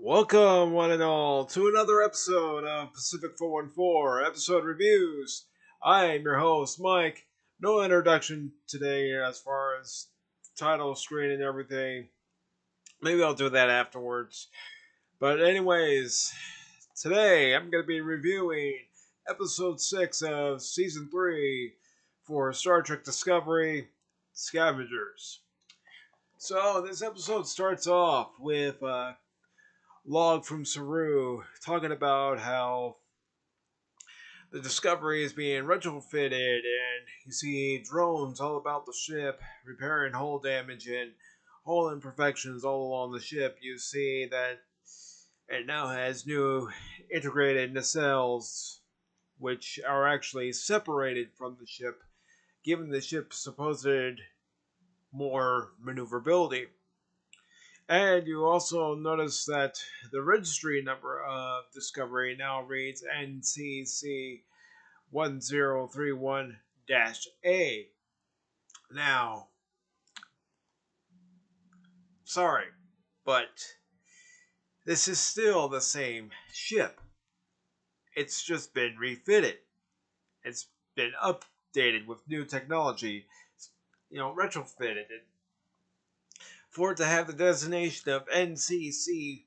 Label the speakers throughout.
Speaker 1: Welcome, one and all, to another episode of Pacific414 episode reviews. I am your host, Mike. No introduction today as far as title, screen, and everything. Maybe I'll do that afterwards. But, anyways, today I'm going to be reviewing episode 6 of season 3 for Star Trek Discovery Scavengers. So, this episode starts off with log from Saru talking about how the Discovery is being retrofitted, and you see drones all about the ship repairing hull damage and hull imperfections all along the ship. You see that it now has new integrated nacelles, which are actually separated from the ship, giving the ship supposed more maneuverability. And you also notice that the registry number of Discovery now reads NCC 1031 A. Now, sorry, but this is still the same ship. It's just been refitted. It's been updated with new technology, retrofitted. For it to have the designation of NCC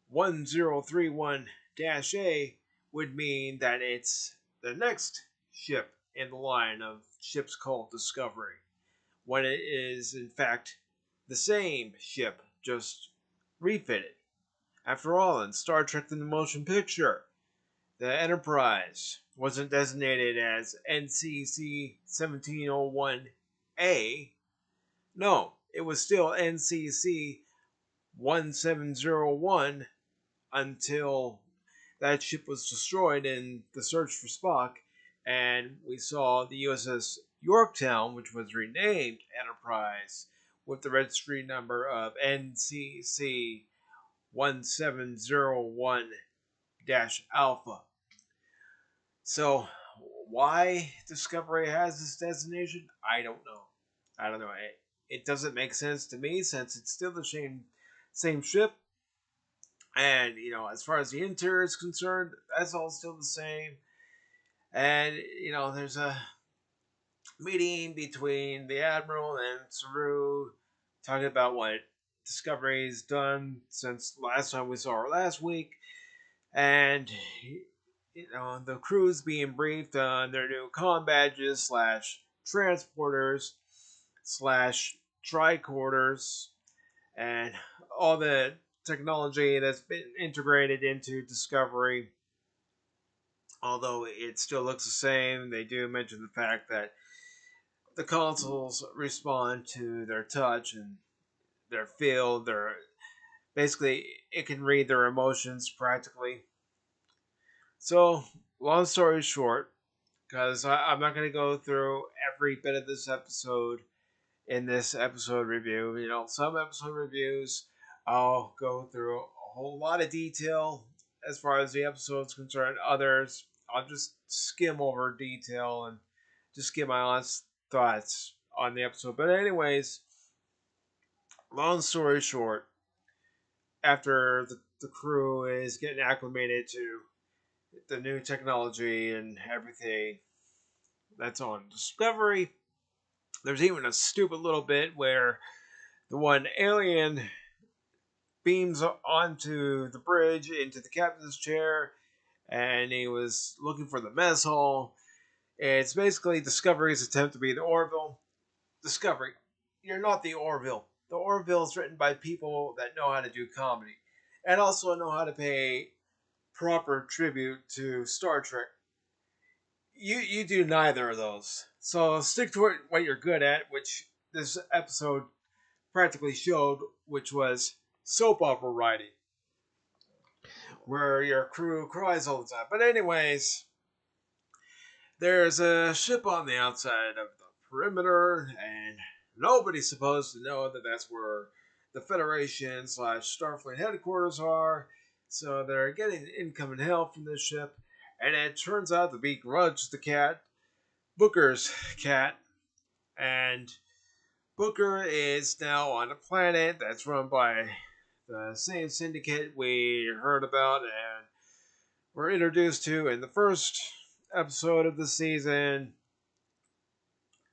Speaker 1: 1031 A would mean that it's the next ship in the line of ships called Discovery, when it is in fact the same ship, just refitted. After all, in Star Trek the Motion Picture, the Enterprise wasn't designated as NCC 1701A. No, it was still NCC 1701 until that ship was destroyed in the search for Spock, and we saw the USS Yorktown, which was renamed Enterprise, with the registry number of NCC 1701 Alpha. So, why Discovery has this designation? I don't know. It doesn't make sense to me since it's still the same ship. And, as far as the interior is concerned, that's all still the same. And, there's a meeting between the Admiral and Saru talking about what Discovery's done since last time we saw her last week. And, the crew's being briefed on their new comm badges slash transporters slash tricorders and all the technology that's been integrated into Discovery. Although it still looks the same, they do mention the fact that the consoles respond to their touch and their feel. Basically, it can read their emotions practically. So, long story short, because I'm not going to go through every bit of this episode in this episode review. Some episode reviews I'll go through a whole lot of detail as far as the episode's concerned. Others I'll just skim over detail and just give my honest thoughts on the episode. But anyways, long story short, after the crew is getting acclimated to the new technology and everything that's on Discovery, there's even a stupid little bit where the one alien beams onto the bridge into the captain's chair, and he was looking for the mess hall. It's basically Discovery's attempt to be the Orville. Discovery, you're not the Orville. The Orville is written by people that know how to do comedy and also know how to pay proper tribute to Star Trek. You do neither of those. So stick to what you're good at, which this episode practically showed, which was soap opera writing, where your crew cries all the time. But anyways, there's a ship on the outside of the perimeter, and nobody's supposed to know that that's where the Federation slash Starfleet headquarters are. So they're getting incoming help from this ship, and it turns out to be Grudge the cat, Booker's cat, and Booker is now on a planet that's run by the same syndicate we heard about and were introduced to in the first episode of the season.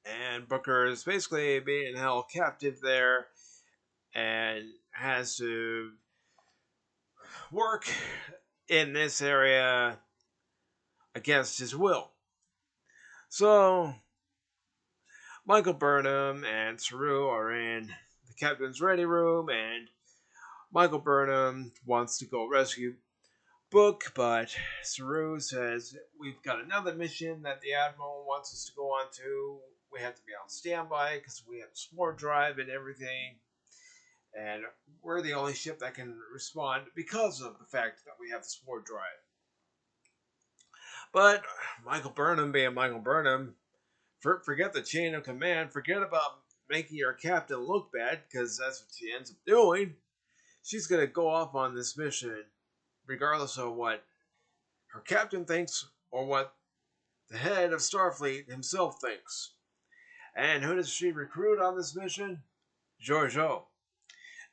Speaker 1: And Booker is basically being held captive there and has to work in this area against his will. So, Michael Burnham and Saru are in the captain's ready room, and Michael Burnham wants to go rescue Book, but Saru says we've got another mission that the Admiral wants us to go on to. We have to be on standby because we have support drive and everything. And we're the only ship that can respond because of the fact that we have the support drive. But Michael Burnham, being Michael Burnham, forget the chain of command, forget about making your captain look bad, because that's what she ends up doing. She's going to go off on this mission, regardless of what her captain thinks or what the head of Starfleet himself thinks. And who does she recruit on this mission? Georgiou.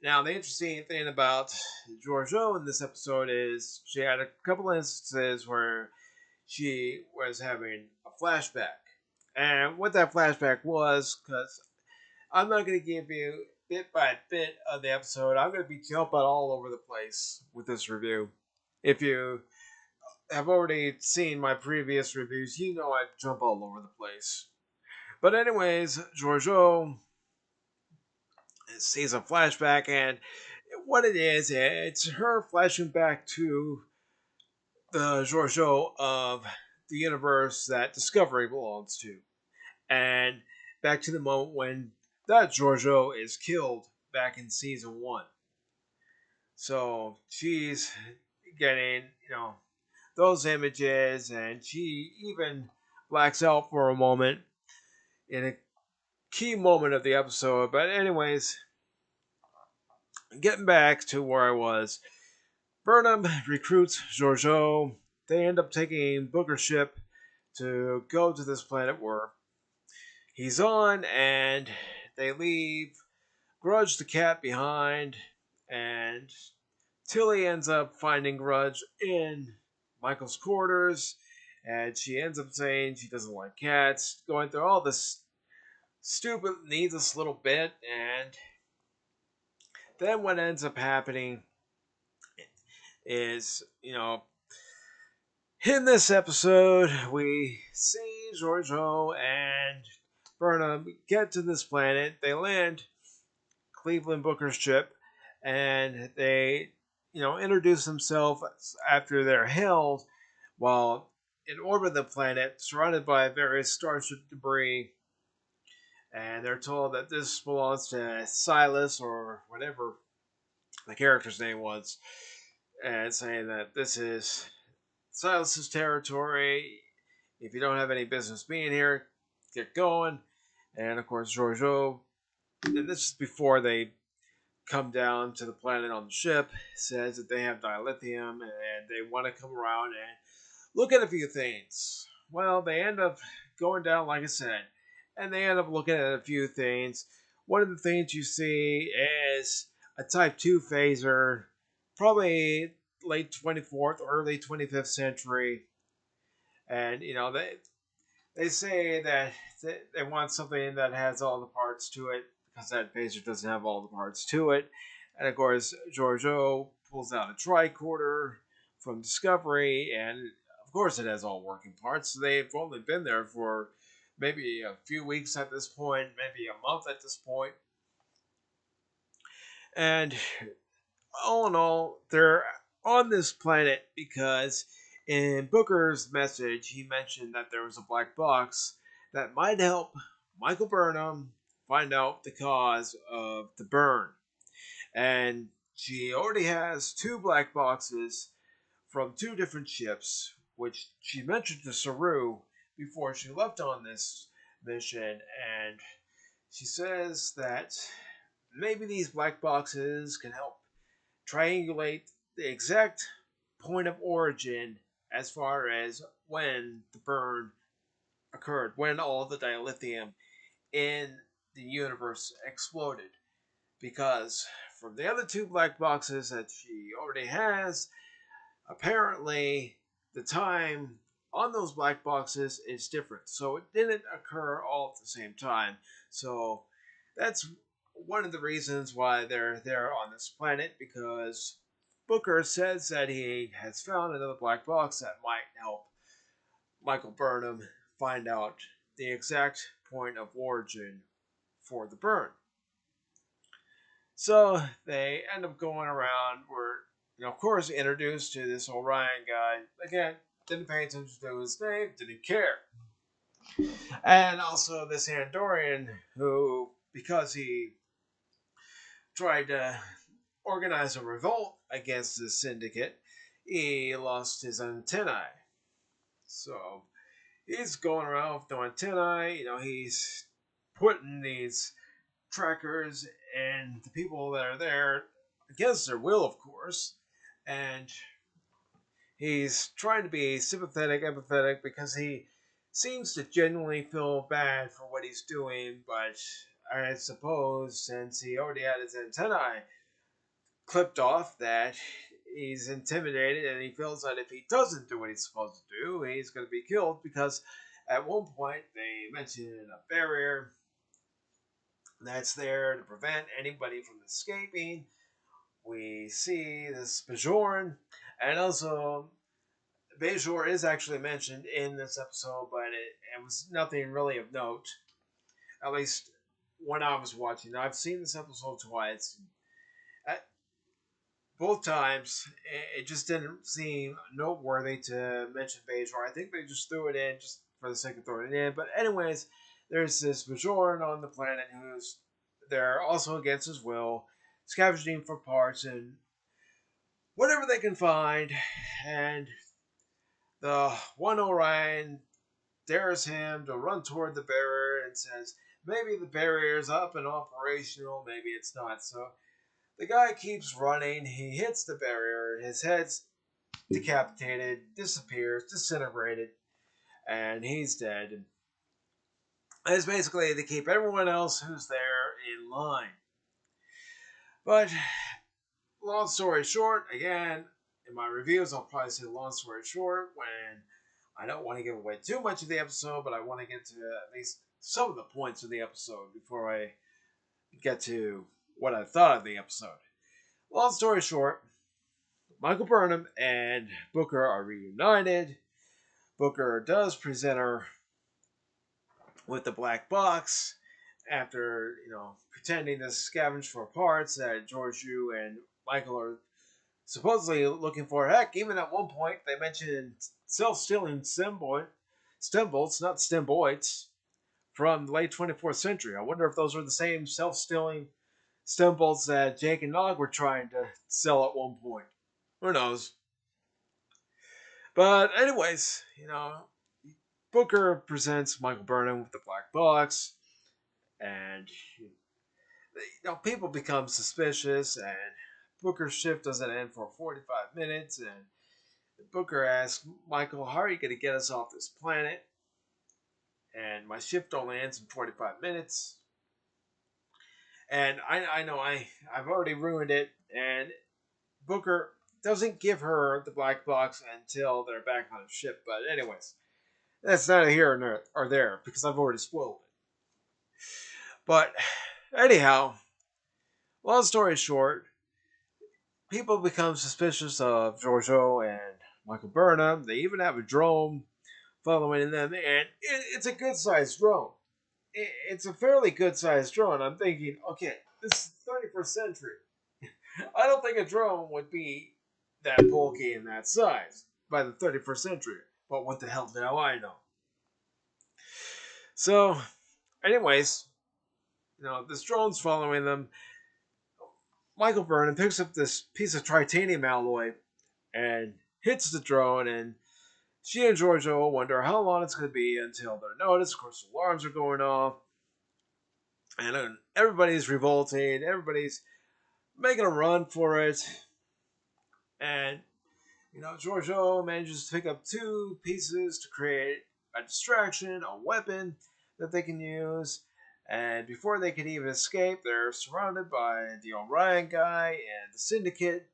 Speaker 1: Now, the interesting thing about Georgiou in this episode is she had a couple instances where she was having a flashback. And what that flashback was, because I'm not going to give you bit by bit of the episode, I'm going to be jumping all over the place with this review. If you have already seen my previous reviews, you know I jump all over the place. But anyways, Georgiou sees a flashback, and what it is, it's her flashing back to the Georgiou of the universe that Discovery belongs to. And back to the moment when that Georgiou is killed back in season 1. So she's getting, those images, and she even blacks out for a moment in a key moment of the episode. But anyways, getting back to where I was, Burnham recruits Georgiou. They end up taking Booker's ship to go to this planet where he's on, and they leave Grudge the cat behind, and Tilly ends up finding Grudge in Michael's quarters, and she ends up saying she doesn't like cats, going through all this stupid, needless little bit, and then what ends up happening is, in this episode, we see Georgiou and Burnham get to this planet. They land Cleveland Booker's ship, and they, introduce themselves after they're hailed while in orbit of the planet, surrounded by various starship debris. And they're told that this belongs to Silas, or whatever the character's name was, and saying that this is Silas's territory. If you don't have any business being here, get going. And of course, Georgiou, and this is before they come down to the planet on the ship, says that they have dilithium and they want to come around and look at a few things. Well, they end up going down, like I said, and they end up looking at a few things. One of the things you see is a Type 2 phaser, probably late 24th, early 25th century. And, they say that they want something that has all the parts to it, because that phaser doesn't have all the parts to it. And of course, Georgiou pulls out a tricorder from Discovery, and of course it has all working parts. They've only been there for maybe a few weeks at this point, maybe a month at this point. And all in all, they're on this planet because in Booker's message, he mentioned that there was a black box that might help Michael Burnham find out the cause of the burn. And she already has 2 black boxes from 2 different ships, which she mentioned to Saru before she left on this mission. And she says that maybe these black boxes can help triangulate the exact point of origin as far as when the burn occurred, when all the dilithium in the universe exploded. Because from the other two black boxes that she already has, apparently the time on those black boxes is different. So it didn't occur all at the same time. So that's one of the reasons why they're there on this planet, because Booker says that he has found another black box that might help Michael Burnham find out the exact point of origin for the burn. So they end up going around. We're, of course, introduced to this Orion guy. Again, didn't pay attention to his name, didn't care. And also this Andorian who, because he tried to organize a revolt against the syndicate, he lost his antennae. So he's going around with no antennae. He's putting these trackers and the people that are there against their will, of course. And he's trying to be sympathetic, empathetic, because he seems to genuinely feel bad for what he's doing. But I suppose since he already had his antennae clipped off, that he's intimidated and he feels that if he doesn't do what he's supposed to do, he's going to be killed, because at one point they mention a barrier that's there to prevent anybody from escaping. We see this Bajoran, and also Bajor is actually mentioned in this episode, but it was nothing really of note. At least when I was watching. I've seen this episode twice. At both times, it just didn't seem noteworthy to mention Bajor. I think they just threw it in just for the sake of throwing it in. But anyways, there's this Bajoran on the planet who's there also against his will, scavenging for parts and whatever they can find. And the one Orion dares him to run toward the barrier and says, maybe the barrier's up and operational, maybe it's not. So the guy keeps running, he hits the barrier, his head's decapitated, disappears, disintegrated, and he's dead. And it's basically to keep everyone else who's there in line. But long story short, again, in my reviews, I'll probably say long story short when I don't want to give away too much of the episode, but I want to get to at least some of the points of the episode before I get to what I thought of the episode. Long story short, Michael Burnham and Booker are reunited. Booker does present her with the black box after, pretending to scavenge for parts that George Yu and Michael are supposedly looking for. Heck, even at one point they mentioned self-stealing stem bolts, not stemboids, from the late 24th century. I wonder if those were the same self-stealing stem bolts that Jake and Nog were trying to sell at one point. Who knows? But anyways, Booker presents Michael Burnham with the black box, and people become suspicious, and Booker's shift doesn't end for 45 minutes, and Booker asks Michael, how are you going to get us off this planet? And my shift only ends in 45 minutes. And I know I've already ruined it, and Booker doesn't give her the black box until they're back on the ship. But anyways, that's neither here or there, because I've already spoiled it. But anyhow, long story short, people become suspicious of Giorgio and Michael Burnham. They even have a drone following them, and it's a good sized drone. It's a fairly good sized drone. I'm thinking, okay, this is 31st century. I don't think a drone would be that bulky and that size by the 31st century. But what the hell do I know? So, anyways, this drone's following them. Michael Burnham picks up this piece of titanium alloy and hits the drone, and she and Giorgio wonder how long it's going to be until they're noticed. Of course, alarms are going off, and everybody's revolting. Everybody's making a run for it, and Giorgio manages to pick up two pieces to create a distraction, a weapon that they can use. And before they can even escape, they're surrounded by the Orion guy and the Syndicate.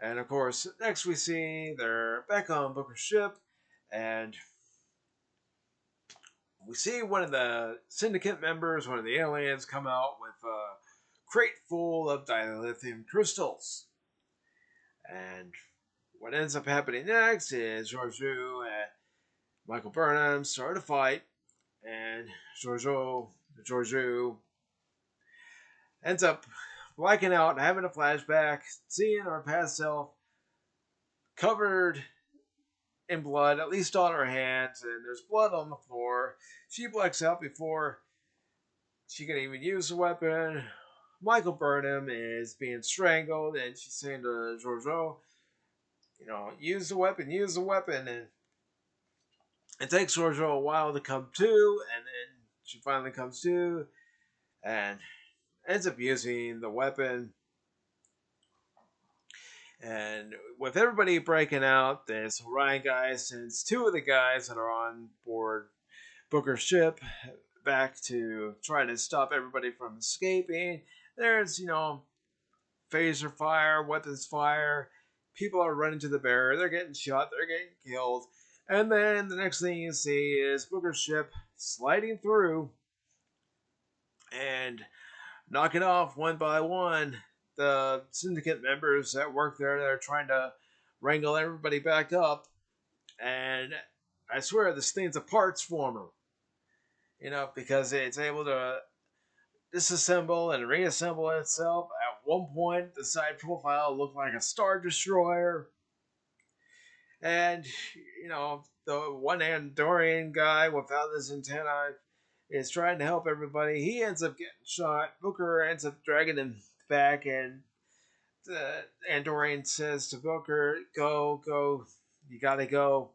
Speaker 1: And of course, next we see they're back on Booker's ship, and we see one of the Syndicate members, one of the aliens, come out with a crate full of dilithium crystals. And what ends up happening next is Georgiou and Michael Burnham start a fight, and Georgiou ends up blacking out, having a flashback, seeing our past self covered in blood, at least on her hands, and there's blood on the floor. She blacks out before she can even use the weapon. Michael Burnham is being strangled, and she's saying to Georgiou, use the weapon, and it takes Georgiou a while to come to, and then she finally comes to, and ends up using the weapon. And with everybody breaking out, this Orion guy sends two of the guys that are on board Booker's ship back to try to stop everybody from escaping. There's, phaser fire, weapons fire. People are running to the barrier. They're getting shot. They're getting killed. And then the next thing you see is Booker's ship sliding through and knocking off one by one the syndicate members that work there. They're trying to wrangle everybody back up. And I swear this thing's a parts former. Because it's able to disassemble and reassemble itself. At one point, the side profile looked like a Star Destroyer. And, the one Andorian guy without his antennae is trying to help everybody. He ends up getting shot. Booker ends up dragging him back, and the Andorian says to Booker, go, you gotta go.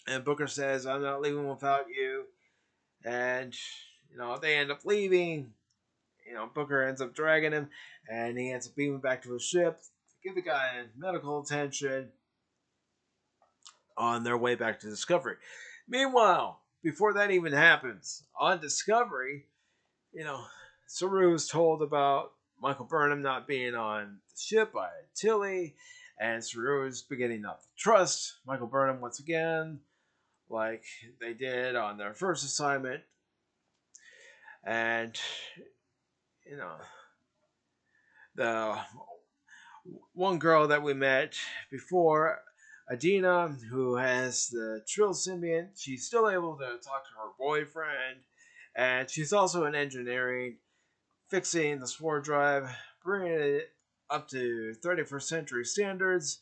Speaker 1: And Booker says, I'm not leaving without you. And, they end up leaving. Booker ends up dragging him, and he ends up beaming back to his ship to give the guy medical attention on their way back to Discovery. Meanwhile, before that even happens, on Discovery, Saru is told about Michael Burnham not being on the ship by Tilly, and Saru is beginning not to trust Michael Burnham once again, like they did on their first assignment. And, the one girl that we met before, Adina, who has the Trill symbiont, she's still able to talk to her boyfriend, and she's also in engineering, fixing the spore drive, bringing it up to 31st century standards.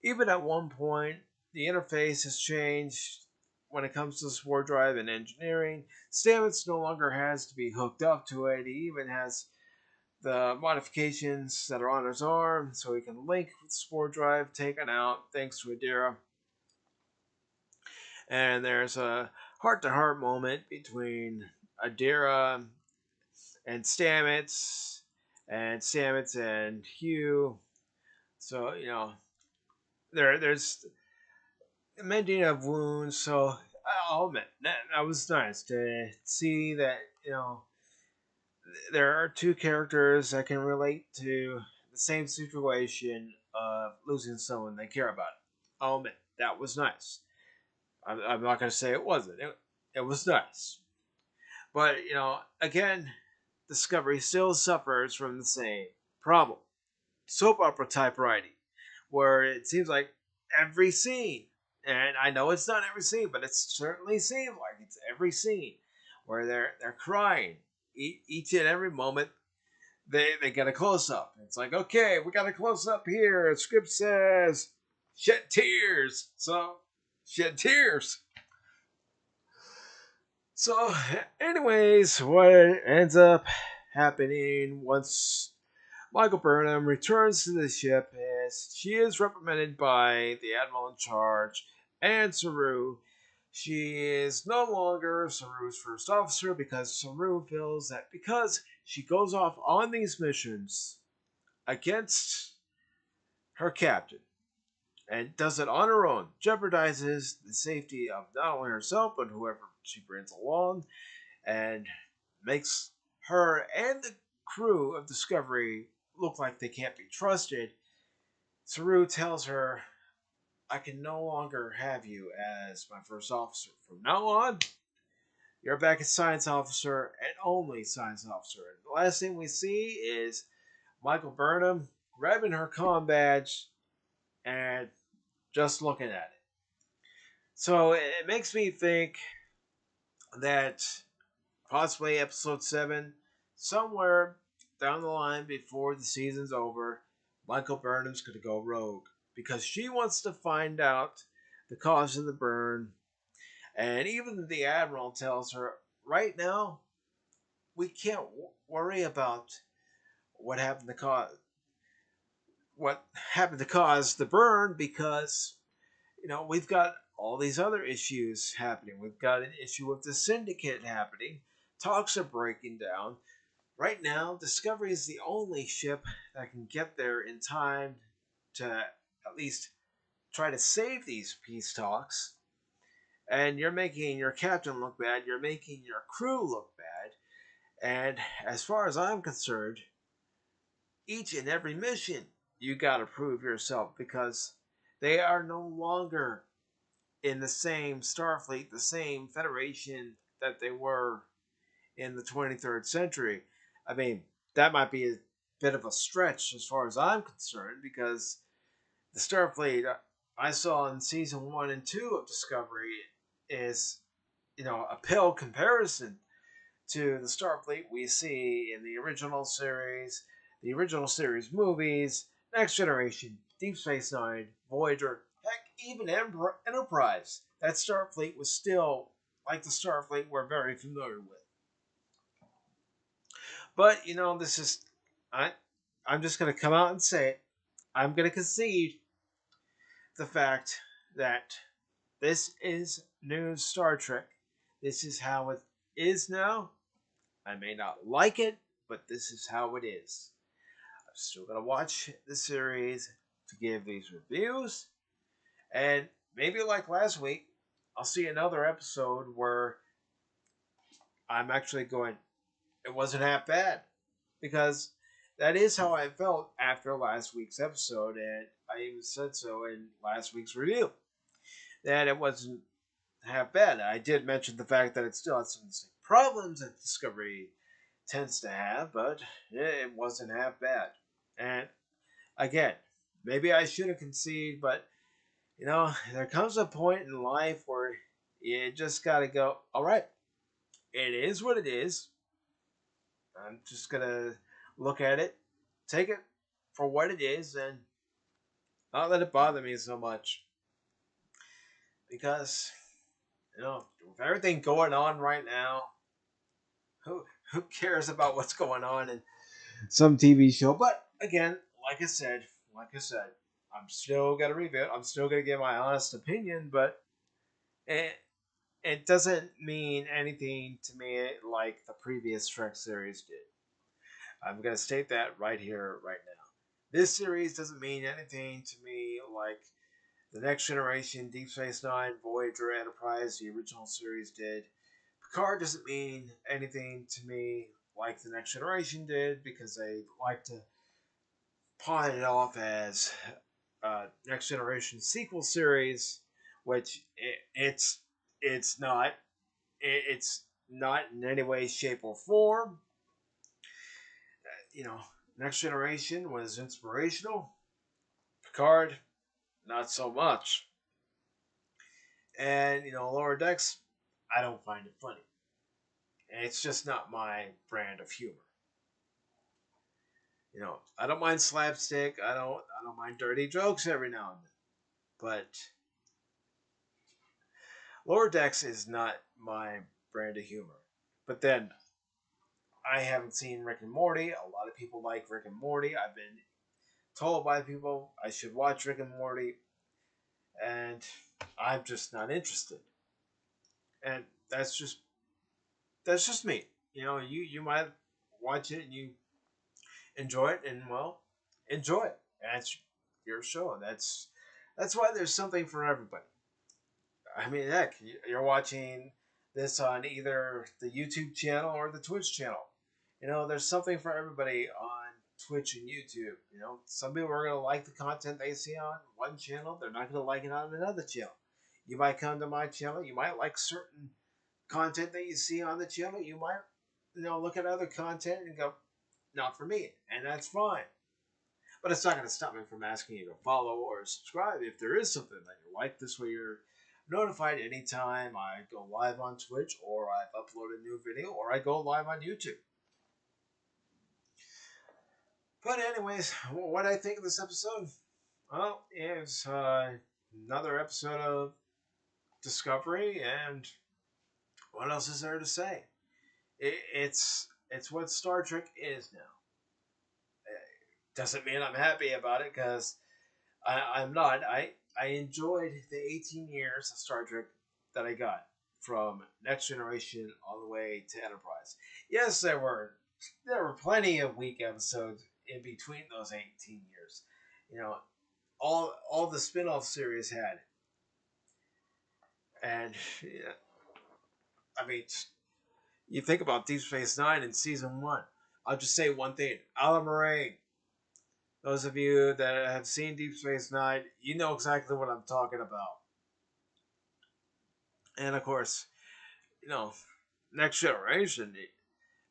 Speaker 1: Even at one point, the interface has changed when it comes to the spore drive and engineering. Stamets no longer has to be hooked up to it. He even has the modifications that are on his arm so he can link with the spore drive taken out thanks to Adira. And there's a heart-to-heart moment between Adira and Stamets and Hugh. So, there's mending of wounds. So I'll admit that was nice to see that, there are two characters that can relate to the same situation of losing someone they care about. I'll admit that was nice. I'm not going to say it wasn't. It was nice. But, again, Discovery still suffers from the same problem. Soap opera type writing, where it seems like every scene, and I know it's not every scene, but it certainly seems like it's every scene where they're crying each and every moment. They get a close up. It's like, okay, we got a close up here. The script says shed tears, so shed tears. So, anyways, what ends up happening once Michael Burnham returns to the ship is she is reprimanded by the admiral in charge and Saru. She is no longer Saru's first officer because Saru feels that because she goes off on these missions against her captain and does it on her own, jeopardizes the safety of not only herself but whoever she brings along. And makes her and the crew of Discovery look like they can't be trusted, Saru tells her, I can no longer have you as my first officer. From now on, you're back as science officer and only science officer. And the last thing we see is Michael Burnham grabbing her comm badge and just looking at it. So it makes me think that possibly episode 7, somewhere down the line before the season's over, Michael Burnham's going to go rogue because she wants to find out the cause of the burn. And even the Admiral tells her, right now, we can't worry about what happened to cause the burn because we've got all these other issues happening. We've got an issue with the syndicate happening. Talks are breaking down. Right now, Discovery is the only ship that can get there in time to at least try to save these peace talks. And you're making your captain look bad. You're making your crew look bad. And as far as I'm concerned, each and every mission, you got to prove yourself because they are no longer in the same Starfleet, the same Federation that they were in the 23rd century. I mean, that might be a bit of a stretch as far as I'm concerned because the Starfleet I saw in season 1 and 2 of Discovery is, a pale comparison to the Starfleet we see in the original series movies, Next Generation, Deep Space Nine, Voyager, heck, even Enterprise. That Starfleet was still like the Starfleet we're very familiar with. But this is I I'm just gonna come out and say it. I'm gonna concede the fact that this is new Star Trek. This is how it is now. I may not like it, but this is how it is. I'm still gonna watch the series to give these reviews, and maybe like last week, I'll see another episode where I'm actually going, it wasn't half bad. Because that is how I felt after last week's episode, and I even said so in last week's review. That it wasn't half bad. I did mention the fact that it still had some of the same problems that Discovery tends to have, but it wasn't half bad. And again, maybe I should have conceded, but there comes a point in life where you just gotta go, alright, it is what it is. I'm just gonna look at it, take it for what it is, and not let it bother me so much. Because, with everything going on right now, who who cares about what's going on in some TV show? But again, like I said, I'm still gonna review it. I'm still gonna give my honest opinion, but it it doesn't mean anything to me like the previous Trek series did. I'm gonna state that right here, right now. This series doesn't mean anything to me like the Next Generation, Deep Space Nine, Voyager, Enterprise, the original series did. Picard doesn't mean anything to me like the Next Generation did because they like to pawn it off as Next Generation sequel series, which it's not. It's not in any way, shape, or form. You know, Next Generation was inspirational. Picard, not so much. And Lower Decks, I don't find it funny. It's just not my brand of humor. I don't mind slapstick. I don't mind dirty jokes every now and then. But Lower Decks is not my brand of humor. But then I haven't seen Rick and Morty. A lot of people like Rick and Morty. I've been told by people I should watch Rick and Morty, and I'm just not interested. And that's just me. You might watch it and you enjoy it, and well, enjoy it. That's your show. That's why there's something for everybody. I mean, heck, you're watching this on either the YouTube channel or the Twitch channel. There's something for everybody on Twitch and YouTube. Some people are going to like the content they see on one channel, they're not going to like it on another channel. You might come to my channel, you might like certain content that you see on the channel, you might look at other content and go, not for me, and that's fine. But it's not going to stop me from asking you to follow or subscribe if there is something that you like. This way you're notified anytime I go live on Twitch, or I've uploaded a new video, or I go live on YouTube. But anyways, what I think of this episode? Well, it's another episode of Discovery, and what else is there to say? It's what Star Trek is now. Doesn't mean I'm happy about it, because I'm not. I enjoyed the 18 years of Star Trek that I got from Next Generation all the way to Enterprise. Yes, there were plenty of weak episodes in between those 18 years. All the spin-off series had. And yeah, I mean, you think about Deep Space Nine in season 1. I'll just say one thing. Alan Moraine. Those of you that have seen Deep Space Nine, you know exactly what I'm talking about. And of course, Next Generation,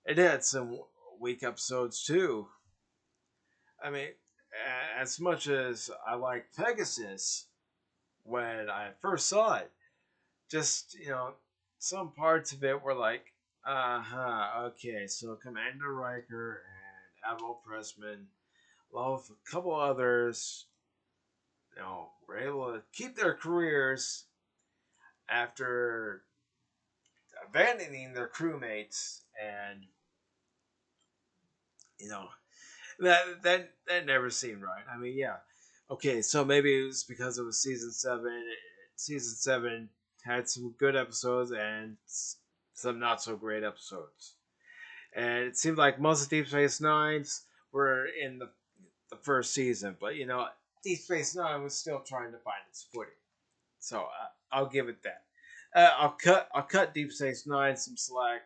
Speaker 1: it had some weak episodes too. I mean, as much as I liked Pegasus when I first saw it, just, some parts of it were like, okay, so Commander Riker and Admiral Pressman, along with a couple others, were able to keep their careers after abandoning their crewmates, and that never seemed right. I mean, yeah, okay, so maybe it was because it was season 7. Season 7 had some good episodes and some not so great episodes, and it seemed like most of Deep Space Nines were in the first season, but Deep Space Nine was still trying to find its footing. So I'll give it that. I'll cut Deep Space Nine some slack.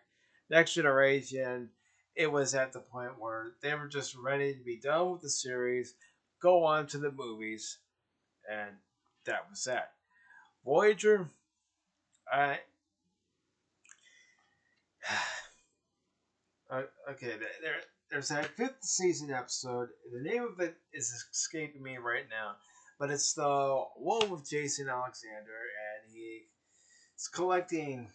Speaker 1: Next Generation, it was at the point where they were just ready to be done with the series, go on to the movies, and that was that. Voyager, I okay. There's that 5th season episode. The name of it is escaping me right now, but it's the one with Jason Alexander, and he's collecting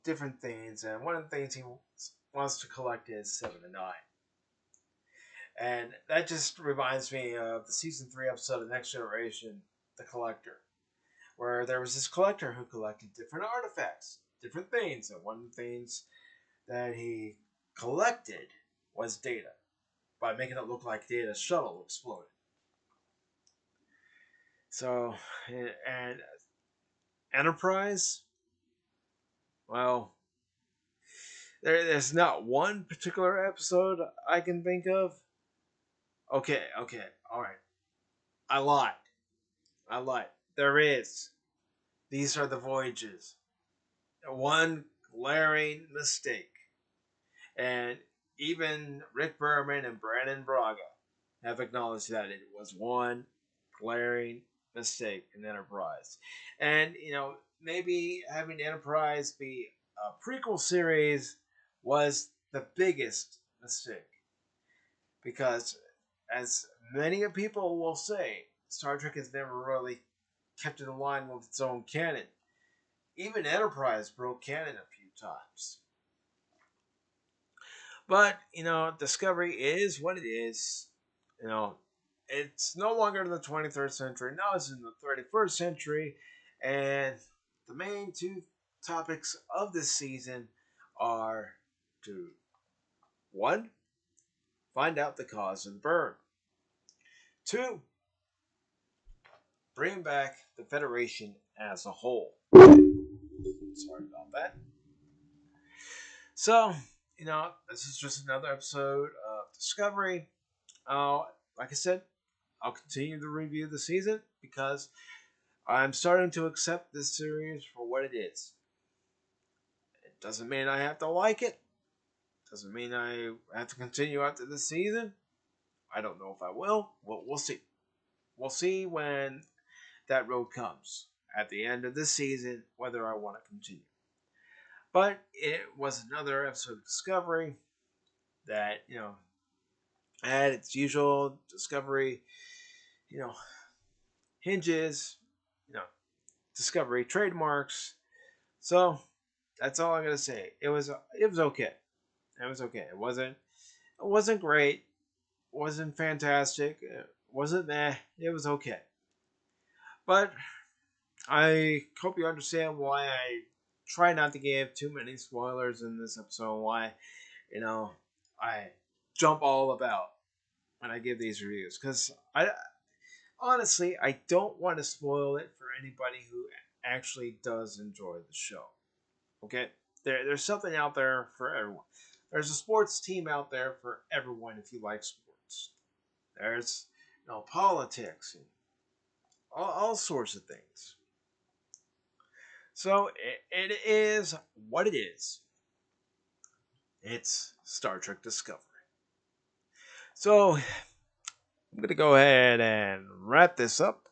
Speaker 1: different things, and one of the things he wants to collect is 7 and 9. And that just reminds me of the season 3 episode of Next Generation, The Collector, where there was this collector who collected different artifacts, different things, and one of the things that he collected was Data, by making it look like Data's shuttle exploded. So, and Enterprise, well, there's not one particular episode I can think of. Okay, all right. I lied. There is. These are the voyages. One glaring mistake. And even Rick Berman and Brandon Braga have acknowledged that it was one glaring mistake in Enterprise. And, maybe having Enterprise be a prequel series was the biggest mistake. Because, as many people will say, Star Trek has never really kept in line with its own canon. Even Enterprise broke canon a few times. But, Discovery is what it is. It's no longer in the 23rd century. Now it's in the 31st century. And the main 2 topics of this season are to, 1, find out the cause of the burn. 2, bring back the Federation as a whole. Sorry about that. So, this is just another episode of Discovery. Like I said, I'll continue to review the season because I'm starting to accept this series for what it is. Doesn't mean I have to like it. Doesn't mean I have to continue after this season. I don't know if I will. We'll see. We'll see when that road comes at the end of this season whether I want to continue. But it was another episode of Discovery that, had its usual Discovery, you know, hinges, you know, Discovery trademarks. So that's all I'm gonna say. It was okay. It was okay. It wasn't great. It wasn't fantastic. It wasn't meh. It was okay. But I hope you understand why I try not to give too many spoilers in this episode. Why, you know, I jump all about when I give these reviews, because I honestly I don't want to spoil it for anybody who actually does enjoy the show. Okay, there's something out there for everyone. There's a sports team out there for everyone if you like sports. There's politics and all sorts of things. So it is what it is. It's Star Trek Discovery. So I'm gonna go ahead and wrap this up.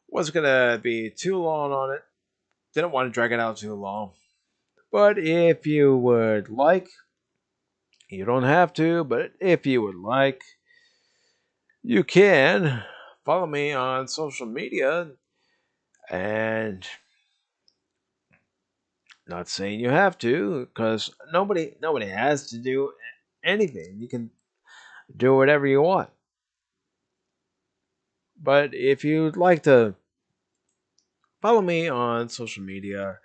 Speaker 1: Wasn't gonna be too long on it. Didn't want to drag it out too long. But if you would like, you don't have to, but if you would like, you can follow me on social media. And not saying you have to, because nobody has to do anything. You can do whatever you want. But if you'd like to follow me on social media,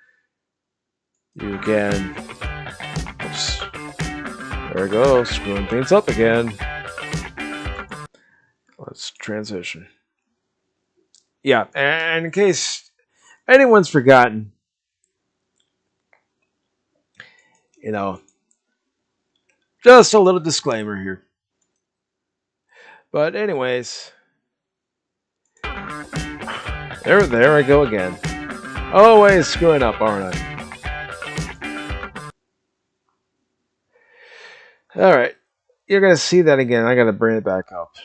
Speaker 1: you can. Oops, there we go, screwing things up again. Let's transition. Yeah, and in case anyone's forgotten, you know, just a little disclaimer here. But anyways, there I go again. Always screwing up, aren't I? Alright, you're gonna see that again. I gotta bring it back up.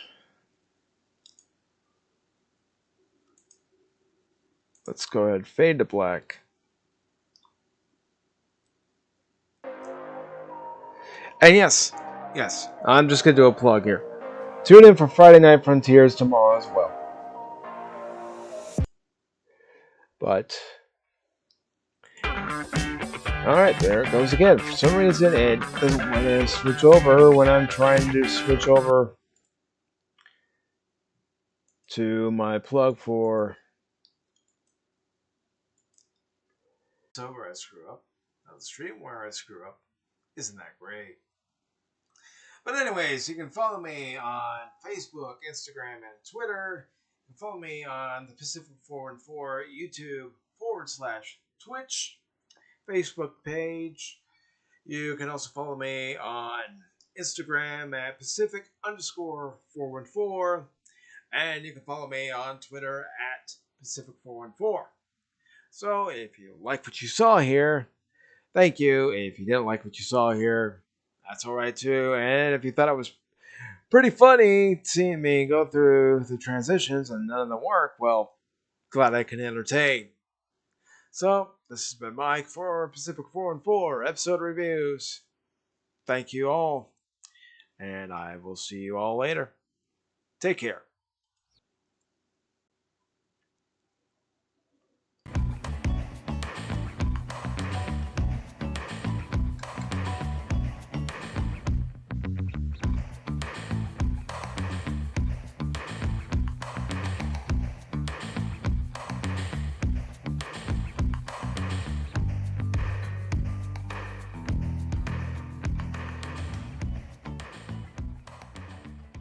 Speaker 1: Let's go ahead, fade to black. And yes, I'm just gonna do a plug here. Tune in for Friday Night Frontiers tomorrow as well. But alright, there it goes again. For some reason it doesn't want to switch over when I'm trying to switch over to my plug for so where I screw up. Now the stream where I screw up. Isn't that great? But anyways, you can follow me on Facebook, Instagram, and Twitter. You can follow me on the PACIFIC414 YouTube /Twitch Facebook page. You can also follow me on Instagram at Pacific_414. And you can follow me on Twitter at Pacific414. So if you like what you saw here, thank you. If you didn't like what you saw here, that's alright too. And if you thought it was pretty funny seeing me go through the transitions and none of them work, well, glad I can entertain. So, this has been Mike for Pacific414 episode reviews. Thank you all, and I will see you all later. Take care.